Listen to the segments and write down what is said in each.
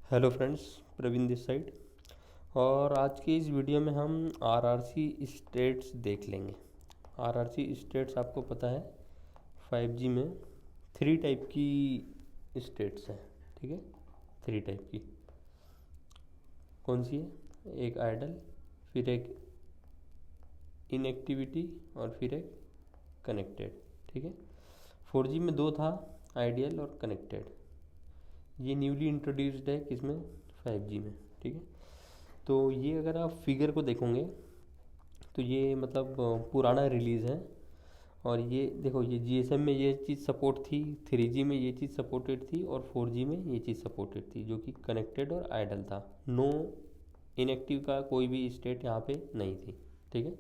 Hello friends, Praveen this side. और आज की इस वीडियो में हम आरआरसी स्टेट्स देख लेंगे। आरआरसी स्टेट्स आपको पता है 5G में 3 टाइप की स्टेट्स हैं। ठीक है, 3 टाइप की। कौन सी है? एक आइडल, फिर एक इनएक्टिविटी और फिर एक कनेक्टेड। ठीक है, 4G में दो था, आइडियल और कनेक्टेड। ये न्यूली इंट्रोड्यूस्ड है किसमें? 5G में। ठीक है, तो ये अगर आप फिगर को देखोगे तो ये मतलब पुराना रिलीज़ है। और ये देखो, ये GSM में ये चीज़ सपोर्ट थी, 3G में ये चीज़ सपोर्टेड थी और 4G में ये चीज़ सपोर्टेड थी, जो कि कनेक्टेड और आइडल था। नो इनएक्टिव का कोई भी स्टेट यहाँ पे नहीं थी। ठीक है,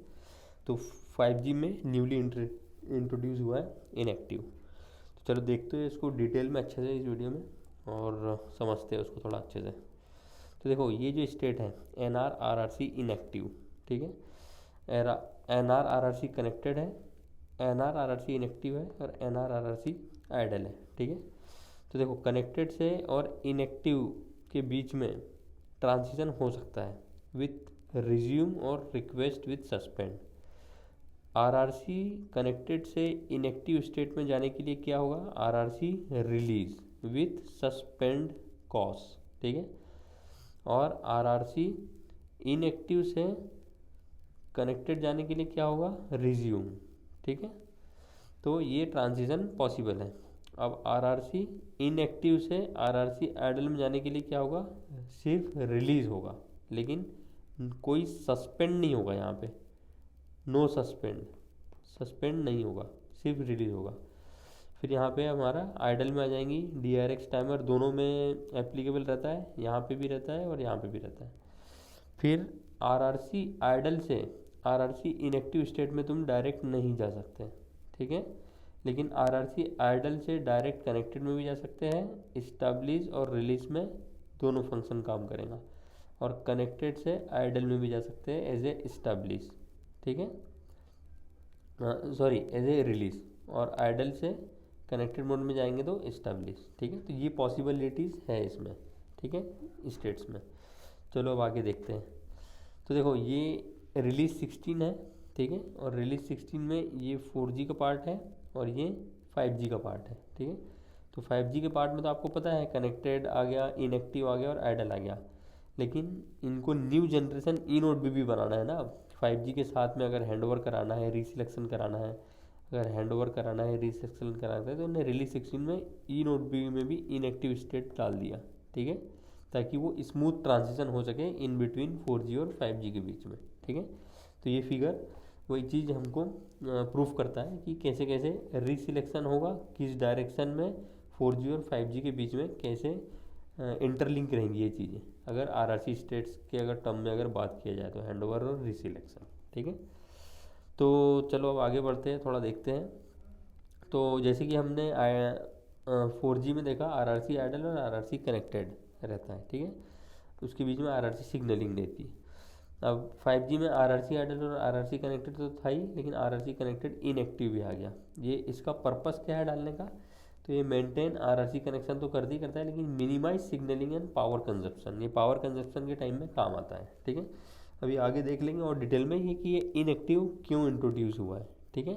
तो 5G में न्यूली इंट्रोड्यूस हुआ है इनएक्टिव। तो चलो देखते हैं इसको डिटेल में अच्छे से इस वीडियो में और समझते हैं उसको थोड़ा अच्छे से। तो देखो, ये जो स्टेट है NR-RRC इनएक्टिव। ठीक है, NR-RRC कनेक्टेड है, NR-RRC इनएक्टिव है और NR-RRC आइडल है। ठीक है, तो देखो कनेक्टेड से और इनएक्टिव के बीच में ट्रांजिशन हो सकता है विथ रिज्यूम और request with suspend. RRC connected से इनएक्टिव स्टेट में जाने के लिए क्या होगा? RRC release with suspend cause. ठीक है, और आरआरसी इनएक्टिव से कनेक्टेड जाने के लिए क्या होगा? रिज्यूम। ठीक है, तो ये ट्रांजिशन पॉसिबल है। अब आरआरसी इनएक्टिव से आरआरसी आइडल में जाने के लिए क्या होगा? सिर्फ रिलीज होगा, लेकिन कोई सस्पेंड नहीं होगा यहाँ पे। नो सस्पेंड, सस्पेंड नहीं होगा, सिर्फ रिलीज होगा। फिर यहाँ पे हमारा आइडल में आ जाएंगी। DRX टाइमर दोनों में एप्लीकेबल रहता है, यहाँ पे भी रहता है और यहाँ पे भी रहता है। फिर आरआरसी आइडल से आरआरसी इनएक्टिव स्टेट में तुम डायरेक्ट नहीं जा सकते। ठीक है, लेकिन आरआरसी आइडल से डायरेक्ट कनेक्टेड में भी जा सकते हैं। स्टैब्लिश और रिलीज में दोनों फंक्शन काम करेगा। और कनेक्टेड से आइडल में भी जा सकते हैं एज ए स्टैब्लिश। ठीक है, सॉरी, एज ए रिलीज। और आइडल से कनेक्टेड मोड में जाएंगे तो इस्टेब्लिश। ठीक है, तो ये पॉसिबिलिटीज़ है इसमें। ठीक है, स्टेट्स में। चलो अब आगे देखते हैं। तो देखो, ये रिलीज 16 है। ठीक है, और रिलीज 16 में ये 4G का पार्ट है और ये 5G का पार्ट है। ठीक है, तो 5G के पार्ट में तो आपको पता है कनेक्टेड आ गया, इनएक्टिव आ गया और आइडल आ गया। लेकिन इनको न्यू जनरेशन ई नोड भी बनाना है ना। 5G के साथ में अगर हैंड ओवर कराना है, रीसिलेक्शन कराना है, अगर हैंड ओवर कराना है, रीसिलेक्शन कराना है, तो उन्हें रिलीज 16 में ई नोड बी में भी इनएक्टिव स्टेट डाल दिया। ठीक है, ताकि वो स्मूथ ट्रांजिशन हो सके इन बिटवीन 4G और 5G के बीच में। ठीक है, तो ये फिगर वही चीज़ हमको प्रूफ करता है कि कैसे कैसे रीसिलेक्शन होगा, किस डायरेक्शन में 4G और 5G के बीच में कैसे इंटरलिंक रहेंगी ये चीज़ें, अगर आरआरसी स्टेट्स के अगर टर्म में अगर बात किया जाए तो हैंडओवर और रीसिलेक्शन। ठीक है, तो चलो अब आगे बढ़ते हैं, थोड़ा देखते हैं। तो जैसे कि हमने 4G में देखा आरआरसी आइडल और आरआरसी कनेक्टेड रहता है। ठीक है, उसके बीच में आरआरसी सिग्नलिंग रहती है। अब 5G में आरआरसी आइडल और आरआरसी कनेक्टेड तो था ही, लेकिन आरआरसी कनेक्टेड इनएक्टिव भी आ गया। ये इसका पर्पस क्या है डालने का? तो ये मेंटेन आरआरसी कनेक्शन तो कर ही करता है, लेकिन minimise signalling and power consumption, ये पावर कंजप्शन के टाइम में काम आता है। ठीक है, अभी आगे देख लेंगे और डिटेल में ये कि ये इनएक्टिव क्यों इंट्रोड्यूस हुआ है। ठीक है,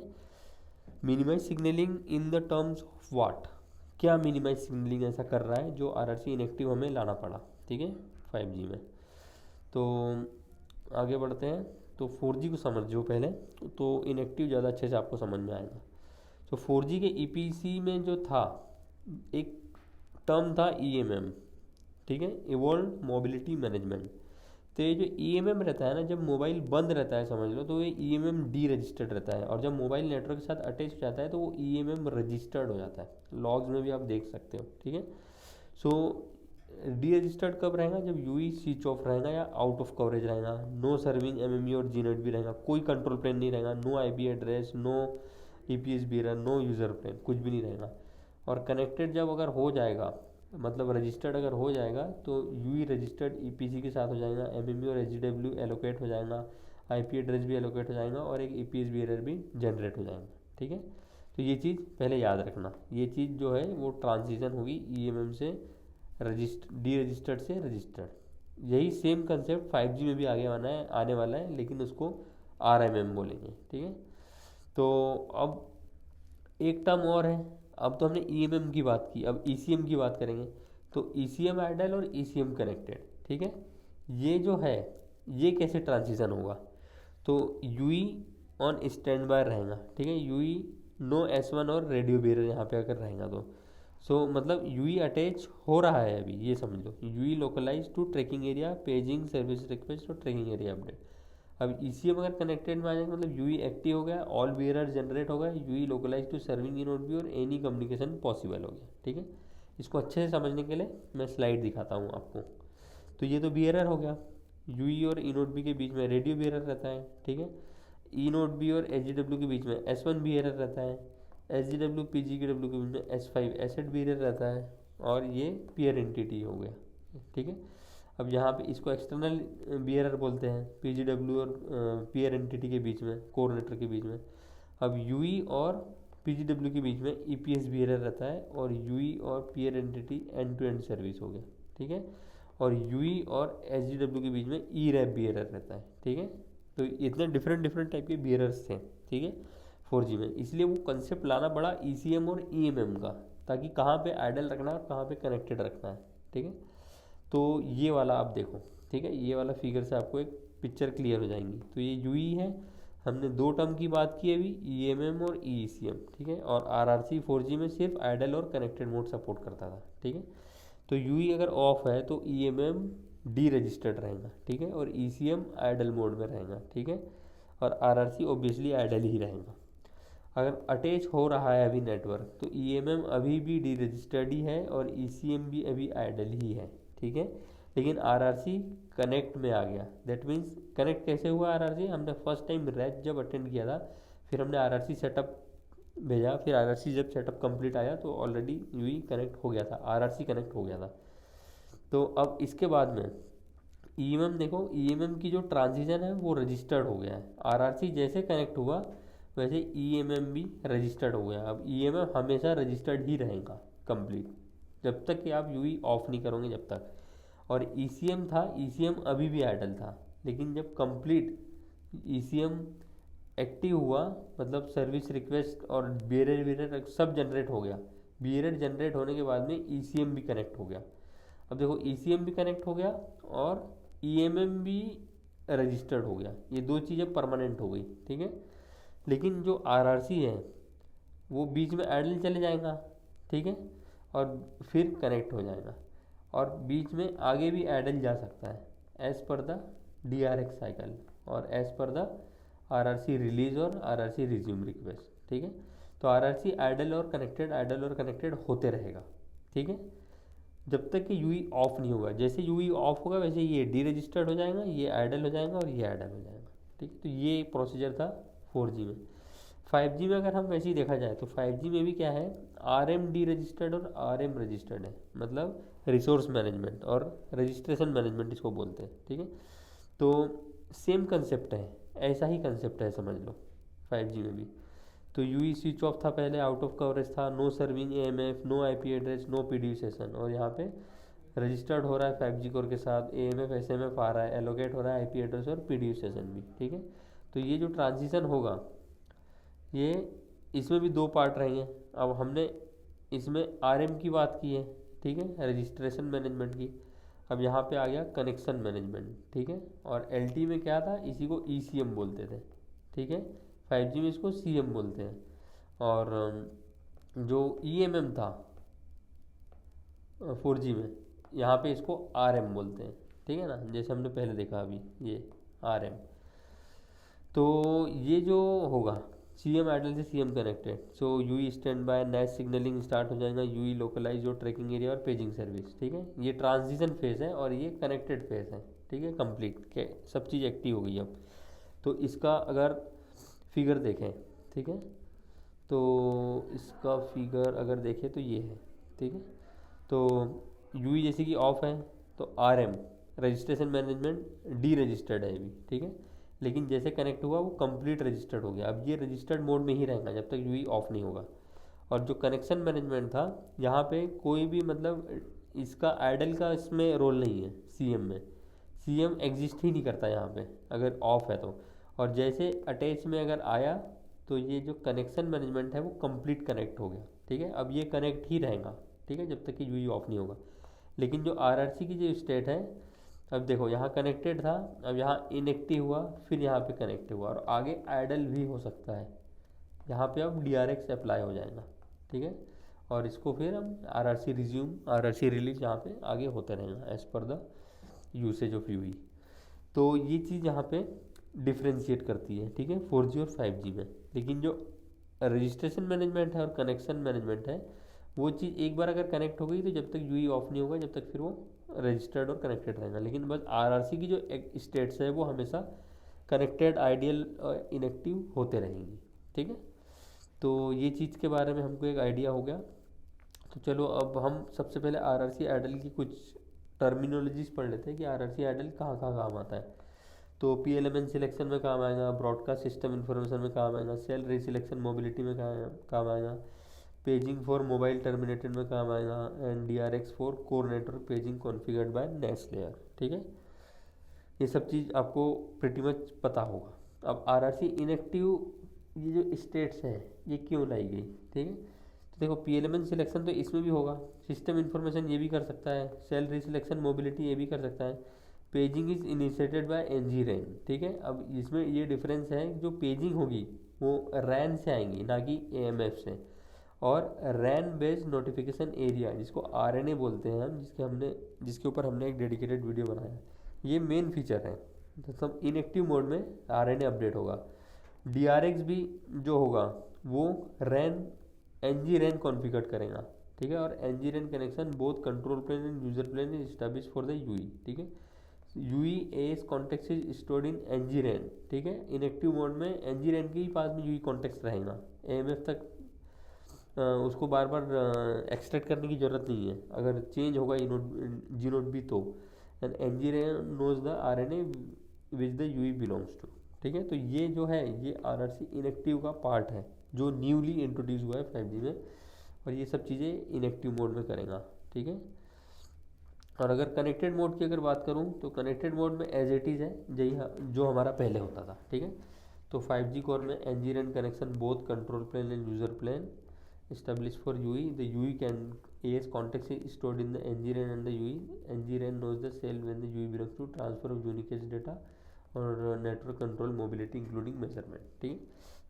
minimise signalling in the terms of what, क्या मिनिमाइज सिग्नलिंग ऐसा कर रहा है जो आरआरसी इनएक्टिव हमें लाना पड़ा। ठीक है, 5G में। तो आगे बढ़ते हैं। तो 4G को समझो पहले, तो इनएक्टिव ज़्यादा अच्छे से आपको समझ में आएगा। तो 4G के EPC में जो था एक टर्म था EMM। ठीक है, इवॉल्व मोबिलिटी मैनेजमेंट। तो ये जो EMM रहता है ना, जब मोबाइल बंद रहता है समझ लो, तो ये EMM डी रजिस्टर्ड रहता है। और जब मोबाइल नेटवर्क के साथ अटैच हो जाता है तो वो EMM रजिस्टर्ड हो जाता है। लॉग्स में भी आप देख सकते हो। ठीक है, सो डी रजिस्टर्ड कब रहेगा? जब यूई स्विच ऑफ रहेगा या आउट ऑफ कवरेज रहेगा, नो सर्विंग MME और जीनेट भी रहेगा, कोई कंट्रोल प्लेन नहीं रहेगा, no IP address, no EPS bearer, no user plane, कुछ भी नहीं रहेगा। और कनेक्टेड जब अगर हो जाएगा, मतलब रजिस्टर्ड अगर हो जाएगा, तो यूई रजिस्टर्ड EPC के साथ हो जाएगा, MME और HW एलोकेट हो जाएगा, IP एड्रेस भी एलोकेट हो जाएगा और एक EPS बेरर भी जनरेट हो जाएगा। ठीक है, तो ये चीज़ पहले याद रखना। ये चीज़ जो है वो ट्रांजिशन होगी EMM से डी रजिस्टर्ड से रजिस्टर्ड। यही सेम कंसेप्ट 5G में भी आने वाला है, लेकिन उसको RMM बोलेंगे, ठीक है। तो अब एक टर्म और है, अब तो हमने EMM की बात की, अब ECM की बात करेंगे। तो ECM आइडल और ECM कनेक्टेड, ठीक है। ये जो है ये कैसे ट्रांजिशन होगा, तो UE ऑन स्टैंड बाय रहेगा, ठीक है। UE नो S1 और रेडियो बेरर यहाँ पे अगर रहेगा तो मतलब UE अटैच हो रहा है अभी, ये समझ लो। UE localise to tracking area, paging, service request और ट्रैकिंग एरिया अपडेट। अब ECM अगर कनेक्टेड में आ जाएगा मतलब UE एक्टिव हो गया, ऑल बेरर जनरेट हो गया, UE localise to serving in node B और एनी कम्युनिकेशन पॉसिबल हो गया, ठीक है। इसको अच्छे से समझने के लिए मैं स्लाइड दिखाता हूँ आपको। तो ये तो बेरर हो गया, UE और ई नोड बी के बीच में रेडियो बेरर रहता है, ठीक है। ई नोड बी और SGW के बीच में S1 बेरर रहता है, SGW PGW के बीच में S5 एसेट बेरर रहता है, और ये पीयर एंटिटी हो गया, ठीक है। अब यहाँ पे इसको एक्सटर्नल बियरर बोलते हैं, PGW और पीयर एंटिटी के बीच में, कोऑर्डिनेटर के बीच में। अब UE और PGW के बीच में EPS बियरर रहता है, और UE और peer entity end to end service हो गया, ठीक है। और UE और SGW के बीच में ERAP बियरर रहता है, ठीक है। तो इतने डिफरेंट टाइप के बियरर्स थे, ठीक है, 4G में। इसलिए वो कंसेप्ट लाना पड़ा ECM और EMM का, ताकि कहाँ पे आइडल रखना है और कहाँ पे कनेक्टेड रखना है, ठीक है। तो ये वाला आप देखो, ठीक है, ये वाला फिगर से आपको एक पिक्चर क्लियर हो जाएंगी। तो ये UE है, हमने दो टर्म की बात की अभी, EMM और ECM, ठीक है। और RRC 4G में सिर्फ आइडल और कनेक्टेड मोड सपोर्ट करता था, ठीक है। तो UE अगर ऑफ है तो EMM डी रजिस्टर्ड रहेगा, ठीक है, और ECM आइडल मोड में रहेगा, ठीक है। और RRC ऑब्वियसली आइडल ही रहेगा। अगर अटैच हो रहा है अभी नेटवर्क, तो EMM अभी भी डी रजिस्टर्ड ही है और ECM भी अभी आइडल ही है, ठीक है। लेकिन RRC कनेक्ट में आ गया। दैट मीन्स कनेक्ट कैसे हुआ RRC, हमने फर्स्ट टाइम रैप जब अटेंड किया था, फिर हमने RRC सेटअप भेजा, फिर RRC जब सेटअप कंप्लीट आया तो ऑलरेडी UE कनेक्ट हो गया था, RRC कनेक्ट हो गया था। तो अब इसके बाद में EMM देखो, EMM की जो ट्रांजिशन है वो रजिस्टर्ड हो गया है। RRC जैसे कनेक्ट हुआ वैसे EMM भी रजिस्टर्ड हो गया। अब EMM हमेशा रजिस्टर्ड ही रहेगा कंप्लीट, जब तक कि आप UE ऑफ नहीं करोगे जब तक। और ECM था, ECM अभी भी आइडल था, लेकिन जब कंप्लीट ECM एक्टिव हुआ, मतलब सर्विस रिक्वेस्ट और बेरर सब जनरेट हो गया, बेरर जनरेट होने के बाद में ECM भी कनेक्ट हो गया। अब देखो ECM भी कनेक्ट हो गया और EMM भी रजिस्टर्ड हो गया, ये दो चीज़ें परमानेंट हो गई, ठीक है। लेकिन जो RRC है वो बीच में आइडल चले जाएगा, ठीक है, और फिर कनेक्ट हो जाएगा, और बीच में आगे भी आइडल जा सकता है as per the DRX cycle और as per the RRC release और RRC रिज्यूम रिक्वेस्ट, ठीक है। तो RRC आइडल और कनेक्टेड होते रहेगा, ठीक है, जब तक कि UE ऑफ नहीं होगा। जैसे UE ऑफ होगा वैसे ये डी रजिस्टर्ड हो जाएगा, ये आइडल हो जाएगा और ये आइडल हो जाएगा, ठीक। तो ये प्रोसीजर था 4G में। 5G में अगर हम वैसे ही देखा जाए तो 5G में भी क्या है, RM डी रजिस्टर्ड और RM रजिस्टर्ड है, मतलब रिसोर्स मैनेजमेंट और रजिस्ट्रेशन मैनेजमेंट इसको बोलते हैं, ठीक है। तो सेम कंसेप्ट है, ऐसा ही कंसेप्ट है समझ लो 5G में भी। तो UE स्विच ऑफ था पहले, आउट ऑफ कवरेज था, no serving AMF, no IP address, no PDU session, और यहाँ पे रजिस्टर्ड हो रहा है 5G कोर के साथ, AMF SMF आ रहा है, एलोकेट हो रहा है IP एड्रेस और PDU सेशन भी, ठीक है। तो ये जो ट्रांजिशन होगा, ये इसमें भी दो पार्ट रहेंगे। अब हमने इसमें RM की बात की है, ठीक है, रजिस्ट्रेशन मैनेजमेंट की। अब यहाँ पे आ गया कनेक्शन मैनेजमेंट, ठीक है। और LT में क्या था, इसी को ECM बोलते थे, ठीक है। 5G में इसको CM बोलते हैं। और जो EMM था 4G में, यहाँ पे इसको RM बोलते हैं, ठीक है ना, जैसे हमने पहले देखा अभी ये RM। तो ये जो होगा CM आइडल से CM connected, so UE stand by, net signalling start हो जाएगा, UE लोकलाइज और ट्रैकिंग एरिया और पेजिंग सर्विस, ठीक है। ये ट्रांजिशन फेज है और ये कनेक्टेड फेज है, ठीक है, कंप्लीट के सब चीज़ एक्टिव हो गई अब। तो इसका अगर फिगर देखें, ठीक है, तो इसका फिगर अगर देखें तो ये है, ठीक है। तो UE जैसे कि ऑफ है तो RM registration management D registered है अभी, ठीक है। लेकिन जैसे कनेक्ट हुआ वो कंप्लीट रजिस्टर्ड हो गया, अब ये रजिस्टर्ड मोड में ही रहेगा जब तक UE ऑफ नहीं होगा। और जो कनेक्शन मैनेजमेंट था, यहाँ पे कोई भी मतलब इसका आइडल का इसमें रोल नहीं है सीएम में। सीएम एग्जिस्ट ही नहीं करता यहाँ पे अगर ऑफ है तो। और जैसे अटैच में अगर आया तो ये जो कनेक्शन मैनेजमेंट है वो कंप्लीट कनेक्ट हो गया, ठीक है। अब ये कनेक्ट ही रहेगा, ठीक है, जब तक कि यूई ऑफ नहीं होगा। लेकिन जो आरआरसी की जो स्टेट है, अब देखो यहाँ कनेक्टेड था, अब यहाँ इनएक्टिव हुआ, फिर यहाँ पे कनेक्ट हुआ और आगे आइडल भी हो सकता है। यहाँ पे अब DRX अप्लाई हो जाएगा, ठीक है। और इसको फिर हम RRC रिज्यूम, RRC रिलीज यहाँ पे आगे होते रहेगा as per the usage of Yui. तो ये चीज़ यहाँ पे डिफ्रेंशिएट करती है, ठीक है, 4G और 5G में। लेकिन जो रजिस्ट्रेशन मैनेजमेंट है और कनेक्शन मैनेजमेंट है, वो चीज़ एक बार अगर कनेक्ट हो गई तो जब तक यूई ऑफ नहीं होगा, जब तक फिर वो रजिस्टर्ड और कनेक्टेड रहेगा। लेकिन बस RRC की जो स्टेट्स है वो हमेशा कनेक्टेड, आइडियल और इनएक्टिव होते रहेंगी, ठीक है। तो ये चीज़ के बारे में हमको एक आइडिया हो गया। तो चलो अब हम सबसे पहले RRC आइडल की कुछ टर्मिनोलॉजीज पढ़ लेते हैं कि RRC आइडल कहाँ कहाँ काम आता है। तो PLMN सिलेक्शन में काम आएगा, ब्रॉडकास्ट सिस्टम इन्फॉर्मेशन में काम आएगा, सेल रिसिलेक्शन मोबिलिटी में काम आएगा, पेजिंग फॉर मोबाइल टर्मिनेटेड में काम आएगा, and DRX for core network paging configured by next layer, ठीक है। ये सब चीज़ आपको प्रिटी मच पता होगा। अब RRC इनएक्टिव ये जो स्टेट्स हैं ये क्यों लाई गई, ठीक है। तो देखो PLMN सिलेक्शन तो इसमें भी होगा, सिस्टम इन्फॉर्मेशन ये भी कर सकता है, सेल रिसिलेक्शन मोबिलिटी ये भी कर सकता है, paging is initiated by NG-RAN, ठीक है। अब इसमें ये डिफरेंस है, जो पेजिंग होगी वो RAN से आएंगी ना कि AMF से। और RAN बेस्ड नोटिफिकेशन एरिया, जिसको RNA बोलते हैं हम, जिसके ऊपर हमने एक डेडिकेटेड वीडियो बनाया, ये मेन फीचर है। तो सब इनएक्टिव मोड में RNA अपडेट होगा। DRX भी जो होगा वो NG-RAN कॉन्फ़िगर करेगा, ठीक है। और NG-RAN connection both control plane and user plane is establish for the UE, ठीक है। UE AS context is stored in NG-RAN, ठीक है। इनएक्टिव मोड में NG-RAN के ही पास में यूई कॉन्टेक्स्ट रहेगा, AMF तक उसको बार बार एक्सट्रैक्ट करने की ज़रूरत नहीं है। अगर चेंज होगा जी नोट भी तो, and NG-RAN knows the RNA which the UE belongs to, ठीक है। तो ये जो है ये RRC इनएक्टिव का पार्ट है जो न्यूली इंट्रोड्यूस हुआ है 5G में, और ये सब चीज़ें इनएक्टिव मोड में करेगा, ठीक है। और अगर कनेक्टेड मोड की अगर बात करूँ तो कनेक्टेड मोड में एज इट इज़ है यही जो हमारा पहले होता था, ठीक है। तो 5G कोर में NG-RAN connection both control plane and user plane established for UE. The UE can AS context is stored in the NG-RAN and the UE. NG-RAN knows the cell when the UE belongs to transfer of unique data और network control mobility including measurement, ठीक है।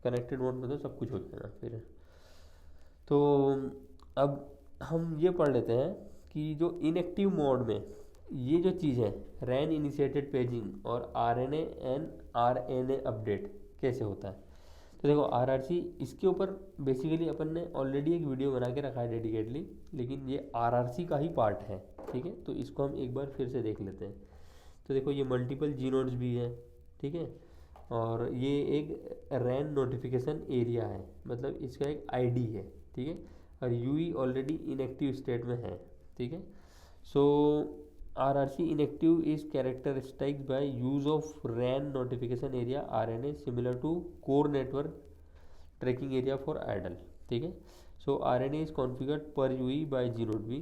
Connected mode में तो सब कुछ हो जाएगा फिर। तो अब हम ये पढ़ लेते हैं कि जो इनएक्टिव मोड में ये जो चीज़ है RAN इनिशिएटेड पेजिंग और RNA एंड RNA अपडेट कैसे होता है। तो देखो RRC इसके ऊपर बेसिकली अपन ने ऑलरेडी एक वीडियो बना के रखा है डेडिकेटली, लेकिन ये RRC का ही पार्ट है, ठीक है। तो इसको हम एक बार फिर से देख लेते हैं। तो देखो ये मल्टीपल जी नोड्स भी है, ठीक है। और ये एक RAN नोटिफिकेशन एरिया है, मतलब इसका एक ID है, ठीक है। और यूई ऑलरेडी इनएक्टिव स्टेट में है, ठीक है। सो RRC inactive is characterized by use of RAN notification area RNA similar to core network tracking area for idle, ठीक है। So RNA is configured per UE by G0B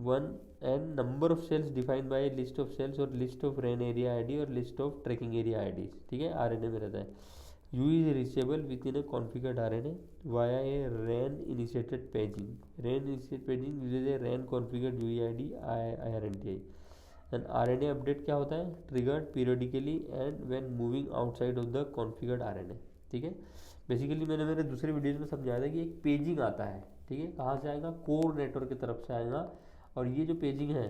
one and number of cells defined by list of cells और list of RAN area ID और list of tracking area IDs, ठीक है। RNA में रहता है। UE is reachable within a configured RNA via a RAN initiated paging. RAN initiated paging uses a RAN configured UE ID IRNTI. And RNA update क्या होता है, triggered periodically and when moving outside of the configured RNA, ठीक है। Basically मैंने मेरे दूसरे videos में समझाया था कि एक पेजिंग आता है, ठीक है। कहाँ से आएगा, कोर नेटवर्क की तरफ से आएगा। और ये जो पेजिंग है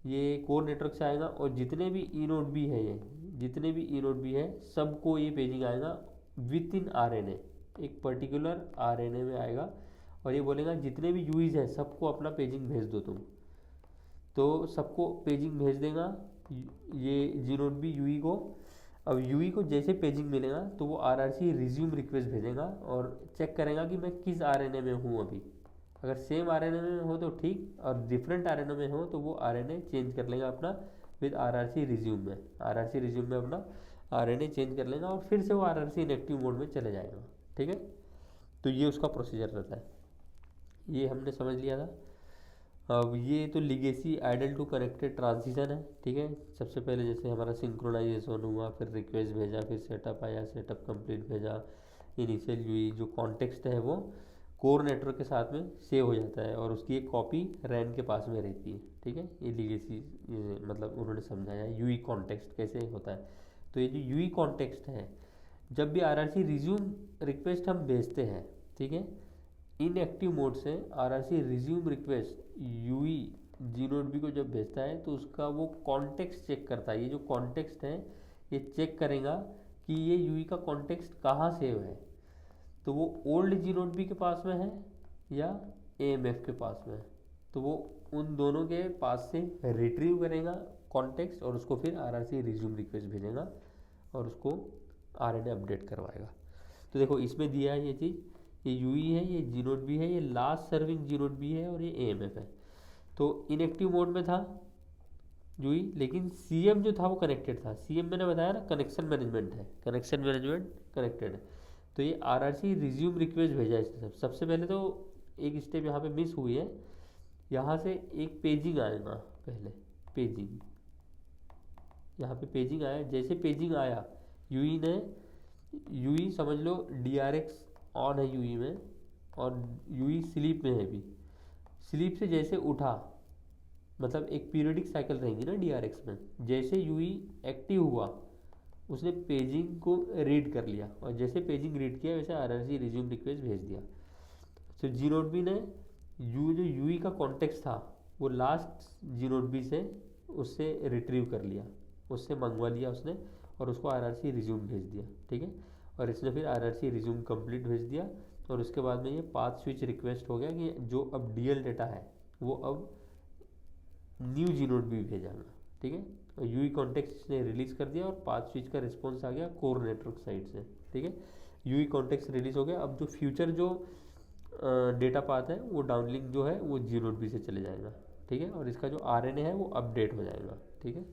ये कोर नेटवर्क से आएगा, और जितने भी ई नोड भी है, ये जितने भी ई नोड भी है सबको ये पेजिंग आएगा विद इन RNA, एक पर्टिकुलर RNA में आएगा। और ये बोलेगा जितने भी यूईज हैं सबको अपना पेजिंग भेज दो तुम, तो सबको पेजिंग भेज देगा ये जी नोड भी यूई को। अब यूई को जैसे पेजिंग मिलेगा तो वो RRC रिज्यूम रिक्वेस्ट भेजेगा और चेक करेगा कि मैं किस RNA में हूँ अभी। अगर सेम RNA में हो तो ठीक, और डिफरेंट RNA में हो तो वो RNA चेंज कर लेगा अपना विद RRC रिज्यूम में। RRC रिज्यूम में अपना RNA चेंज कर लेगा और फिर से वो RRC इनएक्टिव मोड में चले जाएगा, ठीक है। तो ये उसका प्रोसीजर रहता है, ये हमने समझ लिया था। अब ये तो legacy idle to connected transition है, ठीक है। सबसे पहले जैसे हमारा सिंक्रोनाइजेशन हुआ, फिर रिक्वेस्ट भेजा, फिर सेटअप आया, सेटअप कंप्लीट भेजा, इनिशियल यूई जो कॉन्टेक्स्ट है वो कोर नेटवर्क के साथ में सेव हो जाता है और उसकी एक कॉपी रैन के पास में रहती है, ठीक है। ये लीगेसी मतलब उन्होंने समझाया यूई कॉन्टेक्स्ट कैसे होता है। तो ये जो यूई कॉन्टेक्स्ट है, जब भी आरआरसी रिज्यूम रिक्वेस्ट हम भेजते हैं, ठीक है, इनएक्टिव मोड से आरआरसी रिज्यूम रिक्वेस्ट यूई जी नोड बी को जब भेजता है तो उसका वो कॉन्टेक्स्ट चेक करता है। ये जो कॉन्टेक्स्ट है ये चेक करेगा कि ये यूई का कॉन्टेक्स्ट कहाँ सेव है, तो वो ओल्ड जी नोड बी के पास में है या एएमएफ के पास में है। तो वो उन दोनों के पास से रिट्रीव करेगा कॉन्टेक्स्ट और उसको फिर आरआरसी रिज्यूम रिक्वेस्ट भेजेगा और उसको आरएनए अपडेट करवाएगा। तो देखो इसमें दिया है ये चीज़, ये यूई है, ये जी नोड बी है, ये लास्ट सर्विंग जी नोड बी है और ये एएमएफ है। तो इनएक्टिव मोड में था यूई, लेकिन सीएम जो था वो कनेक्टेड था। सीएम मैंने बताया ना कनेक्शन मैनेजमेंट है, कनेक्शन मैनेजमेंट कनेक्टेड है। तो ये आरआरसी रिज्यूम रिक्वेस्ट भेजा इसने। सबसे पहले तो एक स्टेप यहाँ पे मिस हुई है, यहाँ से एक पेजिंग आएगा पहले, पेजिंग, यहाँ पे पेजिंग आया। जैसे पेजिंग आया यूई ने, यूई समझ लो डीआरएक्स ऑन है यूई में और यूई स्लीप में है भी। स्लीप से जैसे उठा, मतलब एक पीरियडिक साइकिल रहेगी ना डीआरएक्स में, जैसे यूई एक्टिव हुआ उसने पेजिंग को रीड कर लिया और जैसे पेजिंग रीड किया वैसे आरआरसी रिज्यूम रिक्वेस्ट भेज दिया। तो जी नोड बी ने जो यूई का कॉन्टेक्स्ट था वो लास्ट जी नोड बी से उससे रिट्रीव कर लिया, उससे मंगवा लिया उसने और उसको आरआरसी रिज्यूम भेज दिया, ठीक है। और इसने फिर आरआरसी रिज्यूम कंप्लीट भेज दिया और उसके बाद में ये पाथ स्विच रिक्वेस्ट हो गया कि जो अब डीएल डेटा है वो अब न्यू जी नोड बी भेजागा, ठीक है। और यूई कॉन्टेक्स्ट ने रिलीज कर दिया और पाथ स्विच का रिस्पॉन्स आ गया कोर नेटवर्क साइड से, ठीक है। यूई कॉन्टेक्स्ट रिलीज हो गया। अब जो फ्यूचर जो डेटा पाथ है वो डाउनलिंक जो है वो जी नोड बी से चले जाएगा, ठीक है। और इसका जो आरएनए है वो अपडेट हो जाएगा, ठीक है।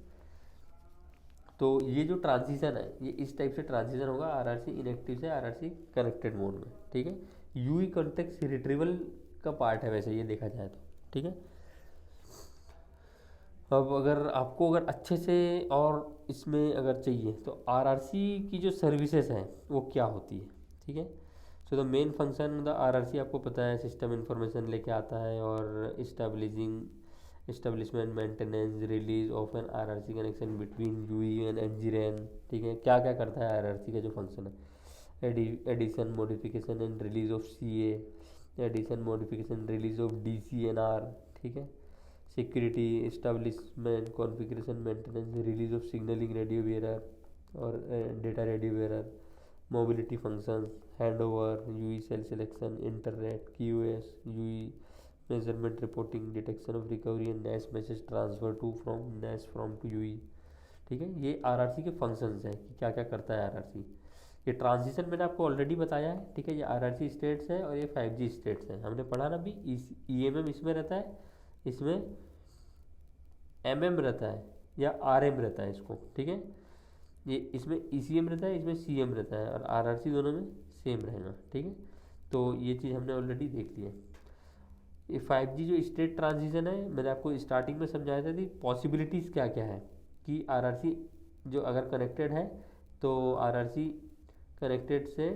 तो ये जो ट्रांजिशन है ये इस टाइप से ट्रांजिशन होगा आरआरसी इनएक्टिव से आरआरसी कनेक्टेड मोड में, ठीक है। यूई कॉन्टेक्स्ट रिट्रीवल का पार्ट है वैसे ये देखा जाए तो, ठीक है। अब अगर आपको अगर अच्छे से और इसमें अगर चाहिए तो आरआरसी की जो सर्विसेज हैं वो क्या होती है, ठीक है। So the main function the RRC आपको पता है सिस्टम इन्फॉर्मेशन लेके आता है और establishment maintenance release of an RRC connection between UE and NGRAN, ठीक है। क्या क्या करता है आरआरसी का जो फंक्शन है, addition modification and release of CA, addition modification release of DCNR, ठीक है। Security establishment configuration maintenance release of signalling radio bearer और data radio bearer, mobility functions, handover, UE cell selection, internet, QS, UE measurement reporting, detection of recovery and NAS message transfer to from NAS from to UE, ठीक है। ये RRC के functions हैं कि क्या क्या करता है आरआरसी। ये ट्रांजिशन मैंने आपको ऑलरेडी बताया है, ठीक है। ये आरआरसी स्टेट्स है और ये 5G स्टेट्स हैं, हमने पढ़ा ना भी। ईएमएम इसमें रहता है, इसमें एमएम रहता है या आरएम रहता है इसको, ठीक है। ये इसमें ईसीएम रहता है, इसमें सीएम रहता है और आरआरसी दोनों में सेम रहेगा, ठीक है। तो ये चीज़ हमने ऑलरेडी देख ली है। ये 5G जो स्टेट ट्रांजिशन है मैंने आपको स्टार्टिंग में समझाया था कि पॉसिबिलिटीज़ क्या क्या है कि आरआरसी जो अगर कनेक्टेड है तो आरआरसी कनेक्टेड से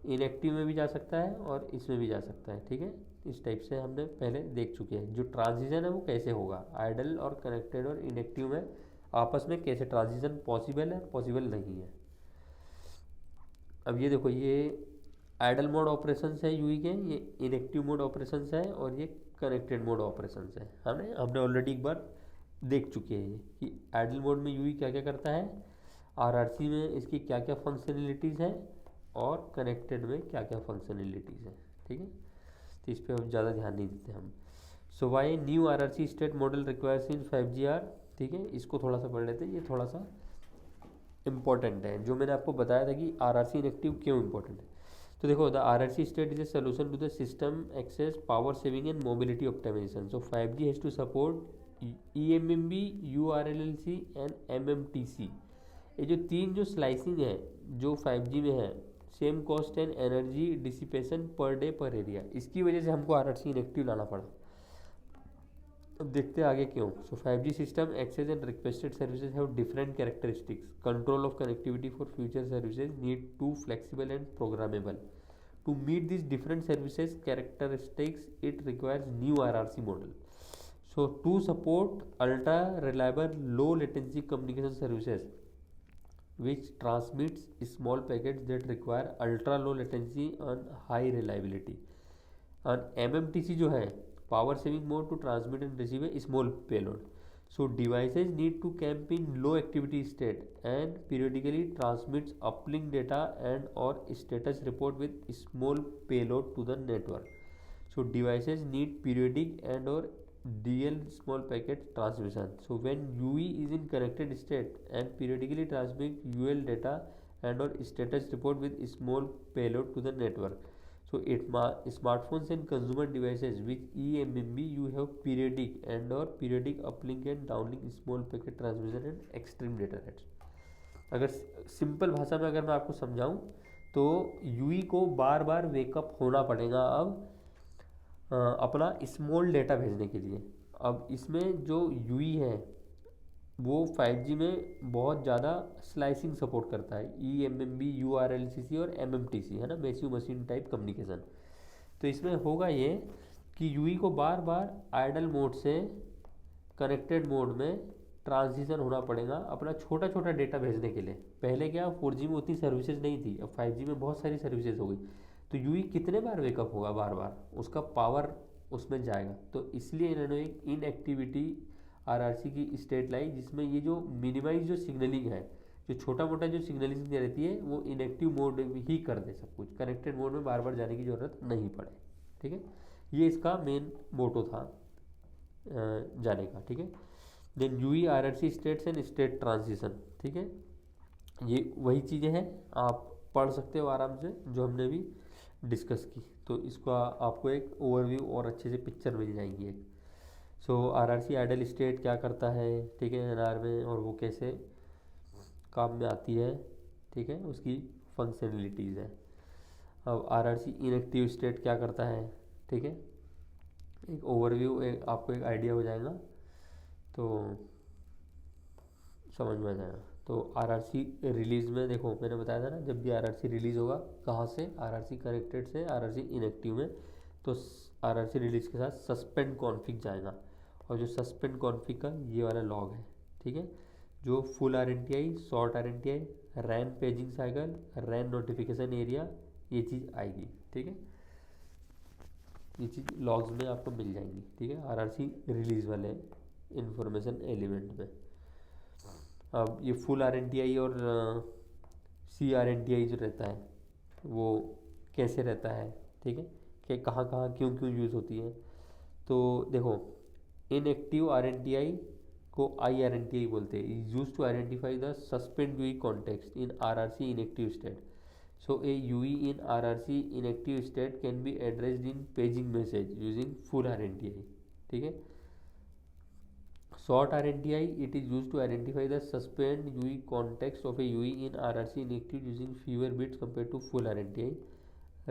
इनएक्टिव में भी जा सकता है और इसमें भी जा सकता है, ठीक है। इस टाइप से हमने पहले देख चुके हैं जो ट्रांजिशन है वो कैसे होगा, आइडल और कनेक्टेड और इनएक्टिव में आपस में कैसे ट्रांजिशन पॉसिबल है पॉसिबल नहीं है। अब ये देखो ये आइडल मोड ऑपरेशंस है यूई के, ये इनएक्टिव मोड ऑपरेशंस है और ये कनेक्टेड मोड ऑपरेशंस है। हमने ऑलरेडी एक बार देख चुके हैं कि आइडल मोड में यूई क्या क्या करता है, आरआरसी में इसकी क्या क्या फंक्शनलिटीज़ हैं और कनेक्टेड में क्या क्या फंक्शनलिटीज़ हैं, ठीक है। तो इस पर हम ज़्यादा ध्यान नहीं देते हम। So why new RRC state model requires in 5G, ठीक है। इसको थोड़ा सा पढ़ लेते हैं, ये थोड़ा सा इम्पॉर्टेंट है जो मैंने आपको बताया था कि आरआरसी इनएक्टिव क्यों इम्पोर्टेंट है। तो देखो the RRC state is a solution to the system access power saving and mobility optimisation. So 5G has to support EMMB, URLLC and MMTC। ये जो तीन जो स्लाइसिंग है जो 5G में है, same cost and energy dissipation per day पर area, इसकी वजह से हमको आरआरसी इनएक्टिव लाना पड़ा। अब देखते हैं आगे क्यों। So 5G system access and requested services have different characteristics, control of connectivity for future services need to flexible and programmable. To meet these different services characteristics, it requires new RRC model. So to support ultra reliable low latency communication services which transmits small packets that require ultra low latency and high reliability. And MMTC जो है power saving mode to transmit and receive a small payload. So devices need to camp in low activity state and periodically transmits uplink data and or status report with small payload to the network. So devices need periodic and or DL small packet transmission. So when UE is in connected state and periodically transmit UL data and or status report with small payload to the network. So smartphones and consumer devices with eMMB you have periodic and or periodic uplink and downlink small packet transmission and extreme data rates. अगर simple भाषा में अगर मैं आपको समझाऊं तो Yui को बार बार wake up होना पड़ेगा अब अपना स्मॉल डेटा भेजने के लिए। अब इसमें जो यूई है वो 5G में बहुत ज़्यादा स्लाइसिंग सपोर्ट करता है, eMMB URLCC और MMTC है ना, मैसिव मशीन टाइप कम्युनिकेशन। तो इसमें होगा ये कि यूई को बार बार आइडल मोड से कनेक्टेड मोड में ट्रांजिशन होना पड़ेगा अपना छोटा छोटा डेटा भेजने के लिए। पहले क्या 4G में उतनी सर्विसेज नहीं थी, अब 5G में बहुत सारी सर्विसेज हो गई, तो यूई कितने बार वेकअप होगा, बार बार उसका पावर उसमें जाएगा। तो इसलिए इन्होंने एक इनएक्टिविटी आरआरसी की स्टेट लाई जिसमें ये जो मिनिमाइज जो सिग्नलिंग है, जो छोटा मोटा जो सिग्नलिंग रहती है वो इनएक्टिव मोड ही कर दे, सब कुछ कनेक्टेड मोड में बार बार जाने की ज़रूरत नहीं पड़े। ठीक है, ये इसका मेन मोटो था जाने का। ठीक है, then UE RRC states and state transition. ठीक है, ये वही चीज़ें हैं, आप पढ़ सकते हो आराम से जो हमने भी डिस्कस की। तो इसको आपको एक ओवरव्यू और अच्छे से पिक्चर मिल जाएंगी एक। सो आरआरसी आइडल स्टेट क्या करता है, ठीक है, एनआर में, और वो कैसे काम में आती है, ठीक है, उसकी फंक्शनलिटीज़ है। अब आरआरसी इनएक्टिव स्टेट क्या करता है, ठीक है, एक ओवरव्यू आपको एक आइडिया हो जाएगा तो समझ में आ जाएगा। तो आरआरसी रिलीज़ में देखो मैंने बताया था ना, जब भी आरआरसी रिलीज़ होगा कहाँ से, आरआरसी कनेक्टेड से आरआरसी इनएक्टिव में, तो आरआरसी रिलीज़ के साथ सस्पेंड कॉन्फिग जाएगा, और जो सस्पेंड कॉन्फिग का ये वाला लॉग है। ठीक है, जो फुल आरएनटीआई, शॉर्ट आरएनटीआई, रैन पेजिंग साइकिल, रैन नोटिफिकेशन एरिया, ये चीज़ आएगी। ठीक है, ये चीज़ लॉग्स में आपको मिल जाएंगी। ठीक है, आरआरसी रिलीज़ वाले इंफॉर्मेशन एलिमेंट में। अब ये फुल आरएनटीआई और सी आरएनटीआई जो रहता है वो कैसे रहता है, ठीक है, कि कहाँ कहाँ क्यों क्यों यूज़ होती है। तो देखो इनएक्टिव आरएनटीआई को IRNTI बोलते हैं, is use to identify the suspend UE context in RRC inactive state. So a UE in RRC inactive state can be addressed in paging message using full RNTI. ठीक है, short RNTI, it is used to identify the suspend UE context of a UE in RRC inactive using fewer bits compared to full RNTI.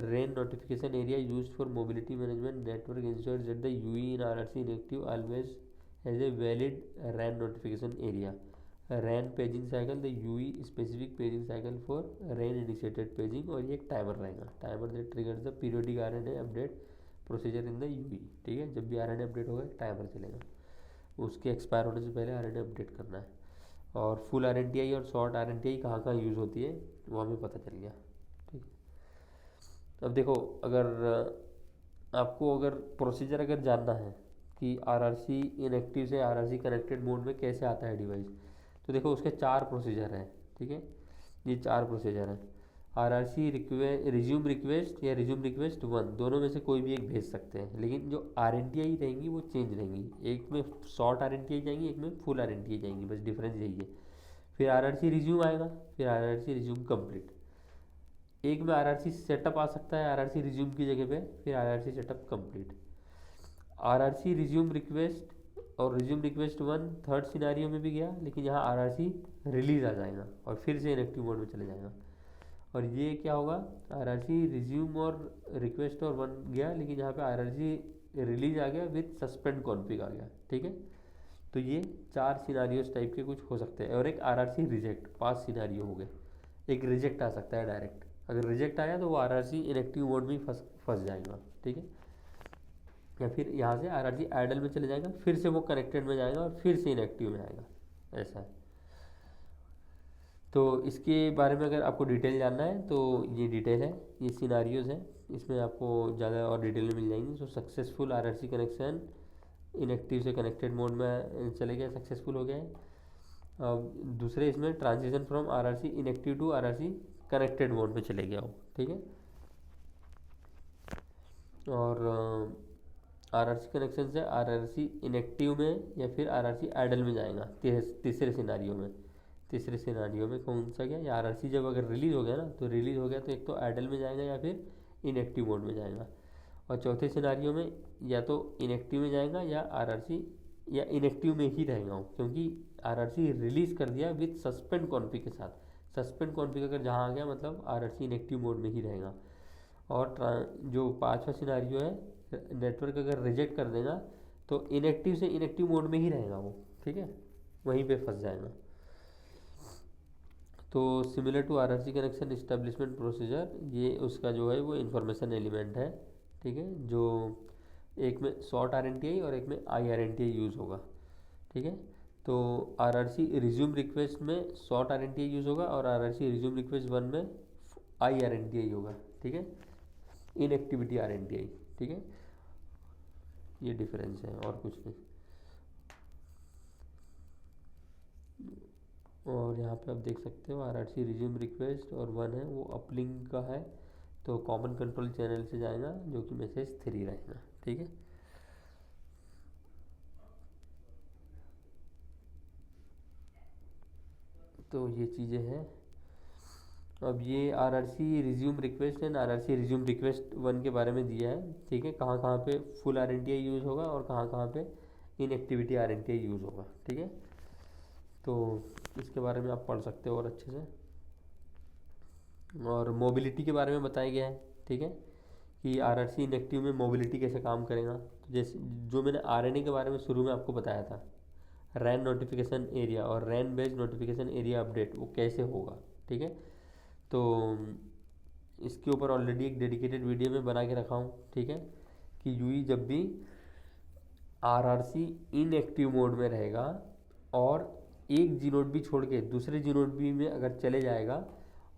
RAN notification area used for mobility management network ensures that the UE in RRC inactive always has a valid RAN notification area. RAN paging cycle, the UE specific paging cycle for RAN initiated paging, और ये एक timer रहेगा, timer that triggers the periodic RNA update procedure in the UE। ठीक है, जब भी RNA update होगा timer चलेगा, उसके एक्सपायर होने से पहले आरएनए अपडेट करना है। और फुल आरएनटीआई और शॉर्ट आरएनटीआई कहाँ कहाँ यूज़ होती है वो हमें पता चल गया। ठीक है, अब देखो अगर आपको अगर प्रोसीजर अगर जानना है कि आरआरसी इनएक्टिव से आरआरसी कनेक्टेड मोड में कैसे आता है डिवाइस, तो देखो उसके 4 प्रोसीजर हैं। ठीक है, ये 4 प्रोसीजर हैं। आरआरसी रिज्यूम रिक्वेस्ट या रिज्यूम रिक्वेस्ट 1, दोनों में से कोई भी एक भेज सकते हैं, लेकिन जो आरएनटीआई रहेंगी वो चेंज रहेंगी, एक में शॉर्ट आरएनटीआई जाएंगी, एक में फुल आरएनटीआई जाएंगी, बस डिफरेंस यही है। फिर आरआरसी रिज्यूम आएगा, फिर आरआरसी रिज्यूम कंप्लीट, एक में आरआरसी सेटअप आ सकता है आरआरसी रिज्यूम की जगह पे, फिर RRC setup complete. RRC resume request और रिज्यूम रिक्वेस्ट 1 थर्ड सिनारियो में भी गया, लेकिन यहाँ आरआरसी रिलीज आ जाएगा और फिर से इनएक्टिव मोड में चले जाएगा। और ये क्या होगा, आरआरसी रिज्यूम और रिक्वेस्ट और 1 गया, लेकिन यहाँ पे आरआरसी रिलीज आ गया विथ सस्पेंड कॉन्फिग आ गया, ठीक है। तो ये 4 सिनारियोस टाइप के कुछ हो सकते हैं। और एक आरआरसी रिजेक्ट, 5 सिनारियो हो गए। एक रिजेक्ट आ सकता है डायरेक्ट, अगर रिजेक्ट आया तो वो आरआरसी इनएक्टिव मोड में ही फंस जाएगा, ठीक है। या फिर यहाँ से आरआरसी आइडल में चले जाएगा, फिर से वो कनेक्टेड में जाएगा और फिर से इनएक्टिव में आएगा, ऐसा है। तो इसके बारे में अगर आपको डिटेल जानना है तो ये डिटेल है, ये सिनारियोज हैं, इसमें आपको ज़्यादा और डिटेल में मिल जाएंगी। So successful RRC connection, inactive से कनेक्टेड मोड में चले गए, सक्सेसफुल हो गया है। अब दूसरे इसमें transition from RRC inactive to RRC connected mode में चले गया हो, ठीक है। और आरआरसी कनेक्शन से आरआरसी इनएक्टिव में या फिर आरआरसी आइडल में जाएगा तीसरे सिनारियो में। तीसरे सिनारियो में कौन सा गया, या आरआरसी जब अगर रिलीज़ हो गया ना, तो रिलीज़ हो गया तो एक तो आइडल में जाएगा या फिर इनएक्टिव मोड में जाएगा। और चौथे सिनारियो में या तो इनएक्टिव में जाएगा या आरआरसी या इनएक्टिव में ही रहेगा वो, क्योंकि आरआरसी रिलीज़ कर दिया विथ सस्पेंड कॉन्फिग के साथ। सस्पेंड कॉन्फिग अगर जहाँ आ गया मतलब आरआरसी इनएक्टिव मोड में ही रहेगा। और जो पांचवा सिनारियो है, नेटवर्क अगर रिजेक्ट कर देगा तो इनएक्टिव से इनएक्टिव मोड में ही रहेगा वो, ठीक है, वहीं पे फंस जाएगा। तो similar to RRC connection establishment procedure, ये उसका जो है वो इंफॉर्मेशन एलिमेंट है, ठीक है। जो एक में शॉर्ट आरएनटीआई और एक में आई आरएनटीआई यूज़ होगा, ठीक है। तो आरआरसी रिज्यूम रिक्वेस्ट में शॉर्ट आरएनटीआई यूज़ होगा और आरआरसी रिज्यूम रिक्वेस्ट 1 में आई आरएनटीआई होगा, ठीक है, इनएक्टिविटी आरएनटीआई, ठीक है। ये डिफरेंस है और कुछ नहीं। और यहाँ पे आप देख सकते हो आरआरसी रिज्यूम रिक्वेस्ट और 1 है वो अपलिंक का है, तो कॉमन कंट्रोल चैनल से जाएगा जो कि मैसेज 3 रहेगा, ठीक है। तो ये चीज़ें हैं। अब ये RRC resume request and RRC resume request 1 के बारे में दिया है, ठीक है। कहाँ कहाँ पे फुल आरएनटीआई यूज़ होगा और कहाँ कहाँ पे इनएक्टिविटी आरएनटीआई यूज़ होगा, ठीक है। तो इसके बारे में आप पढ़ सकते हो और अच्छे से। और मोबिलिटी के बारे में बताया गया है, ठीक है, कि आरआरसी इनएक्टिव में मोबिलिटी कैसे काम करेगा। तो जैसे जो मैंने आरएनए के बारे में शुरू में आपको बताया था, रैन नोटिफिकेशन एरिया और रैन बेस्ड नोटिफिकेशन एरिया अपडेट वो कैसे होगा, ठीक है। तो इसके ऊपर ऑलरेडी एक डेडिकेटेड वीडियो में बना के रखा हूँ, ठीक है, कि यूई जब भी आरआरसी इनएक्टिव मोड में रहेगा और एक जी नोड भी छोड़ के दूसरे जी नोड भी में अगर चले जाएगा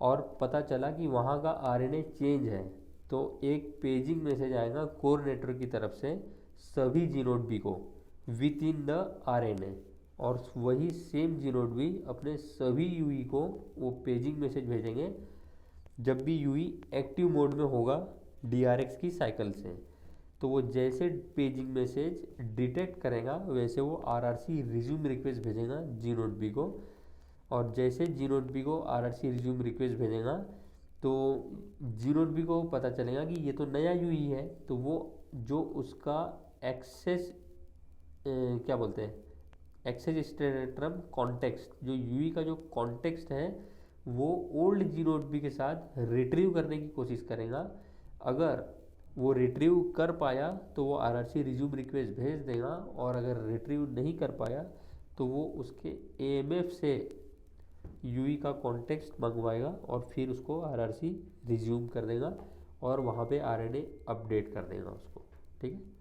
और पता चला कि वहाँ का आरएनए चेंज है, तो एक पेजिंग मैसेज आएगा कोर नेटवर्क की तरफ से सभी जी नोड बी को विद इन द आरएनए, और वही सेम जी नोड बी अपने सभी यूई को वो पेजिंग मैसेज भेजेंगे जब भी यूई एक्टिव मोड में होगा डीआरएक्स की साइकिल से। तो वो जैसे पेजिंग मैसेज डिटेक्ट करेगा वैसे वो आरआरसी रिज्यूम रिक्वेस्ट भेजेगा जी नोड बी को, और जैसे जी नोड बी को आरआरसी रिज्यूम रिक्वेस्ट भेजेगा तो जी नोड बी को पता चलेगा कि ये तो नया यूई है, तो वो जो उसका एक्सेस क्या बोलते हैं, एक्सेस स्पेक्ट्रम कॉन्टेक्स्ट, जो यूई का जो कॉन्टेक्स्ट है वो ओल्ड जी नोड बी के साथ रिट्रीव करने की कोशिश करेगा। अगर वो रिट्रीव कर पाया तो वो आरआरसी रिज्यूम रिक्वेस्ट भेज देगा, और अगर रिट्रीव नहीं कर पाया तो वो उसके एएमएफ से यूई का कॉन्टेक्स्ट मंगवाएगा और फिर उसको आरआरसी रिज्यूम कर देगा और वहाँ पे आरएनए अपडेट कर देगा उसको, ठीक है।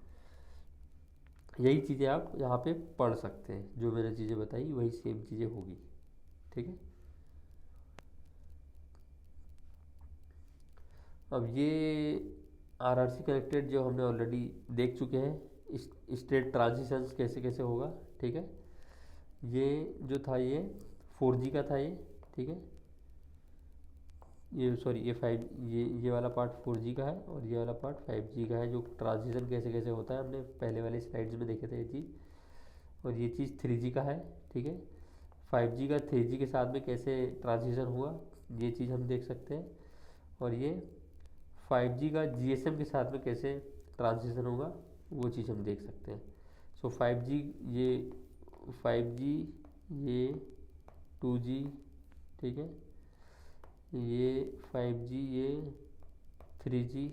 यही चीज़ें आप यहाँ पे पढ़ सकते हैं, जो मैंने चीज़ें बताई वही सेम चीज़ें होगी, ठीक है। अब ये आरआरसी कनेक्टेड जो हमने ऑलरेडी देख चुके हैं, स्टेट ट्रांजिशंस कैसे कैसे होगा, ठीक है। ये जो था ये 4G का था ये, ठीक है। ये सॉरी ये 5, ये वाला पार्ट 4G का है और ये वाला पार्ट 5G का है। जो ट्रांजिशन कैसे कैसे होता है हमने पहले वाले स्लाइड्स में देखे थे ये चीज़, और ये चीज़ 3G का है, ठीक है। 5G का 3G के साथ में कैसे ट्रांजिशन हुआ ये चीज़ हम देख सकते हैं, और ये 5G का GSM के साथ में कैसे ट्रांजिशन होगा वो चीज़ हम देख सकते हैं। सो 5G ये 5G ये 2G, ठीक है, ये 5G ये 3G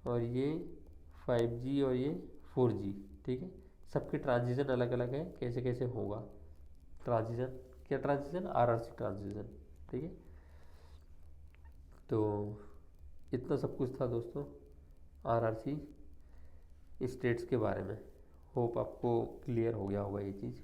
और ये 5G और ये 4G, ठीक है। सबके ट्रांजिशन अलग अलग है, कैसे कैसे होगा ट्रांजिशन, क्या ट्रांजिशन, आरआरसी ट्रांजिशन, ठीक है। तो इतना सब कुछ था दोस्तों आरआरसी स्टेट्स के बारे में। होप आपको क्लियर हो गया होगा ये चीज़।